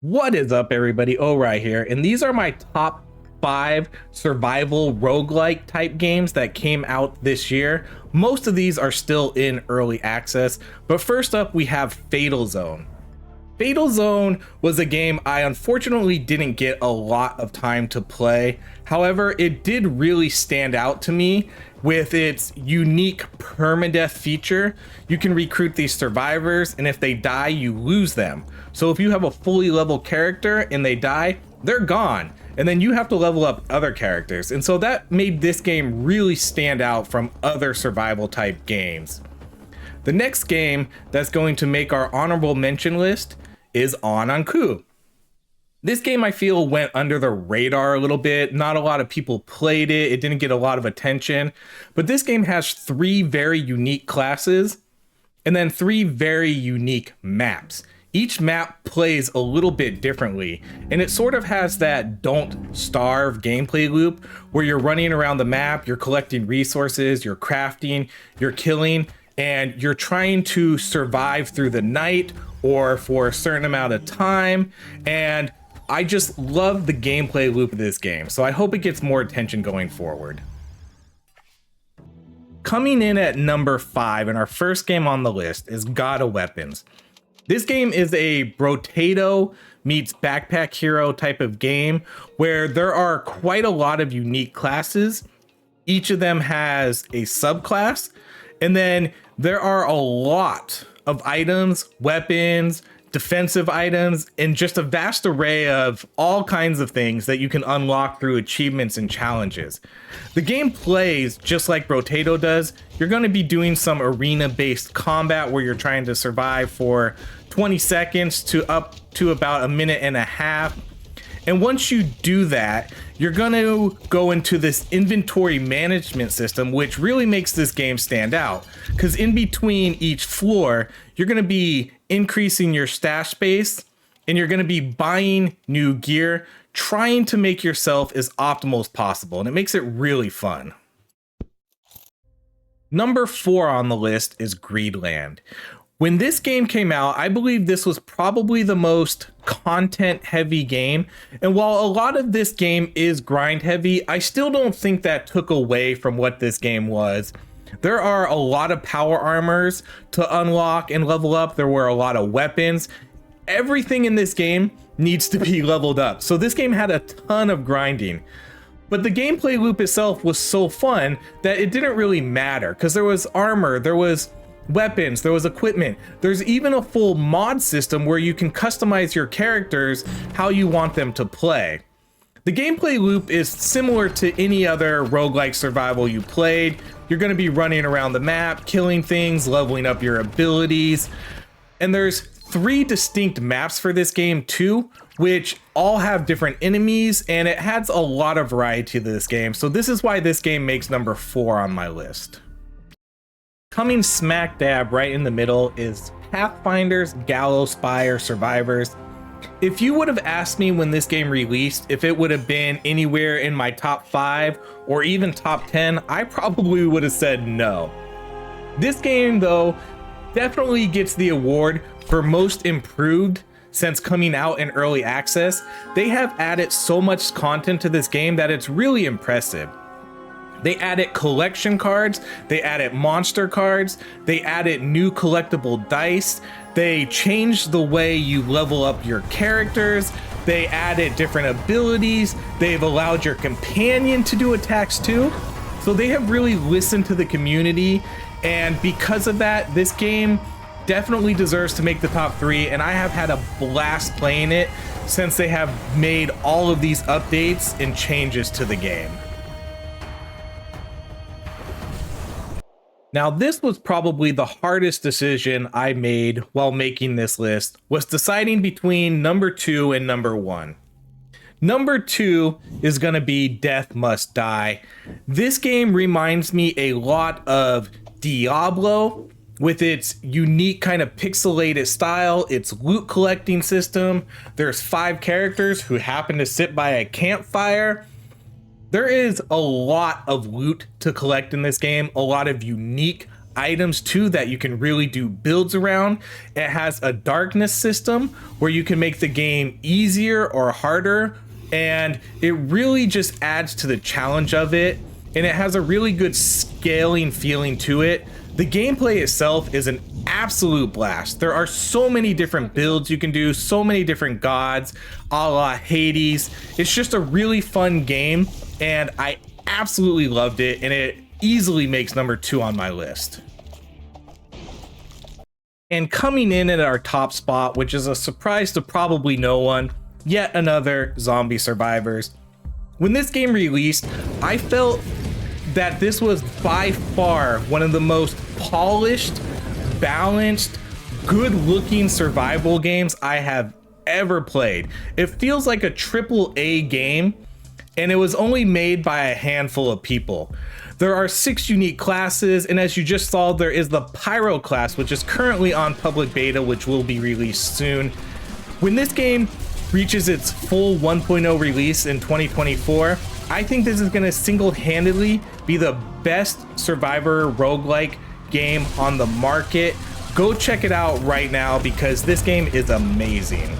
What is up, everybody? Right here, and these are my top 5 survival roguelike type games that came out this year. Most of these are still in early access, but first up we have Fatal Zone. Fatal Zone was a game I unfortunately didn't get a lot of time to play. However, it did really stand out to me with its unique permadeath feature. You can recruit these survivors, and if they die, you lose them. So if you have a fully level character and they die, they're gone. And then you have to level up other characters. And so that made this game really stand out from other survival type games. The next game that's going to make our honorable mention list is On. This game, I feel, went under the radar a little bit. Not a lot of people played it. It didn't get a lot of attention. But this game has 3 very unique classes and then 3 very unique maps. Each map plays a little bit differently, and it sort of has that don't starve gameplay loop where you're running around the map, you're collecting resources, you're crafting, you're killing, and you're trying to survive through the night or for a certain amount of time. And I just love the gameplay loop of this game, so I hope it gets more attention going forward. Coming in at number 5 and our first game on the list is God of Weapons. This game is a Brotato meets Backpack Hero type of game where there are quite a lot of unique classes. Each of them has a subclass, and then there are a lot of items, weapons, defensive items, and just a vast array of all kinds of things that you can unlock through achievements and challenges. The game plays just like Brotato does. You're going to be doing some arena-based combat where you're trying to survive for 20 seconds to up to about a minute and a half. And once you do that, you're going to go into this inventory management system, which really makes this game stand out. Because in between each floor, you're going to be increasing your stash space, and you're going to be buying new gear, trying to make yourself as optimal as possible. And it makes it really fun. Number 4 on the list is Greedland. When this game came out, I believe this was probably the most content heavy game. And while a lot of this game is grind heavy, I still don't think that took away from what this game was. There are a lot of power armors to unlock and level up. There were a lot of weapons. Everything in this game needs to be leveled up. So this game had a ton of grinding. But the gameplay loop itself was so fun that it didn't really matter, because there was armor, there was weapons, there was equipment. There's even a full mod system where you can customize your characters how you want them to play. The gameplay loop is similar to any other roguelike survival you played. You're going to be running around the map, killing things, leveling up your abilities. And there's 3 distinct maps for this game too, which all have different enemies, and it adds a lot of variety to this game. So this is why this game makes number 4 on my list. Coming smack dab right in the middle is Pathfinder's Gallows Spire Survivors. If you would have asked me when this game released if it would have been anywhere in my top 5 or even top 10, I probably would have said no. This game, though, definitely gets the award for most improved since coming out in early access. They have added so much content to this game that it's really impressive. They added collection cards, they added monster cards, they added new collectible dice, they changed the way you level up your characters, they added different abilities, they've allowed your companion to do attacks too. So they have really listened to the community, and because of that, this game definitely deserves to make the top 3, and I have had a blast playing it since they have made all of these updates and changes to the game. Now, this was probably the hardest decision I made while making this list, was deciding between number 2 and number 1. Number 2 is going to be Death Must Die. This game reminds me a lot of Diablo with its unique kind of pixelated style, its loot collecting system. There's 5 characters who happen to sit by a campfire. There is a lot of loot to collect in this game, a lot of unique items too that you can really do builds around. It has a darkness system where you can make the game easier or harder, and it really just adds to the challenge of it, and it has a really good scaling feeling to it. The gameplay itself is an absolute blast. There are so many different builds you can do, so many different gods, a la Hades. It's just a really fun game, and I absolutely loved it, and it easily makes number 2 on my list. And coming in at our top spot, which is a surprise to probably no one, yet another Zombie Survivors. When this game released, I felt that this was by far one of the most polished, balanced, good-looking survival games I have ever played. It feels like a AAA game, and it was only made by a handful of people. There are 6 unique classes, and as you just saw, there is the Pyro class, which is currently on public beta, which will be released soon. When this game reaches its full 1.0 release in 2024, I think this is going to single-handedly be the best survivor roguelike game on the market. Go check it out right now because this game is amazing.